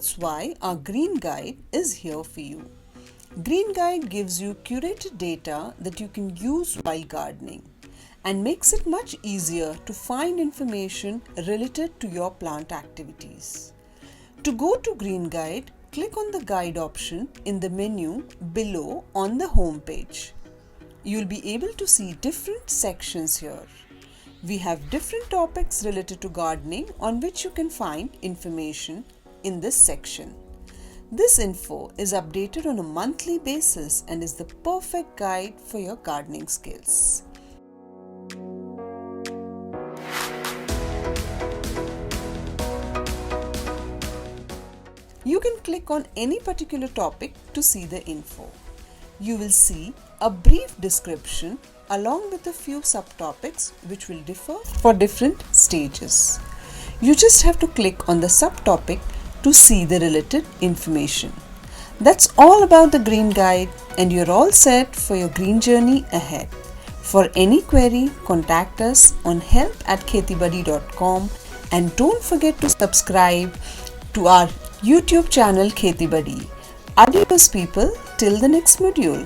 That's why our Green Guide is here for you. Green Guide gives you curated data that you can use while gardening and makes it much easier to find information related to your plant activities. To go to Green Guide, click on the Guide option in the menu below on the home page. You'll be able to see different sections here. We have different topics related to gardening on which you can find information in this section. This info is updated on a monthly basis and is the perfect guide for your gardening skills. You can click on any particular topic to see the info. You will see a brief description along with a few subtopics which will differ for different stages. You just have to click on the subtopic to see the related information. That's all about the Green Guide, and you're all set for your green journey ahead. For any query, contact us on help@khetibuddy.com, and don't forget to subscribe to our YouTube channel Kheti Buddy. Adios people, till the next module.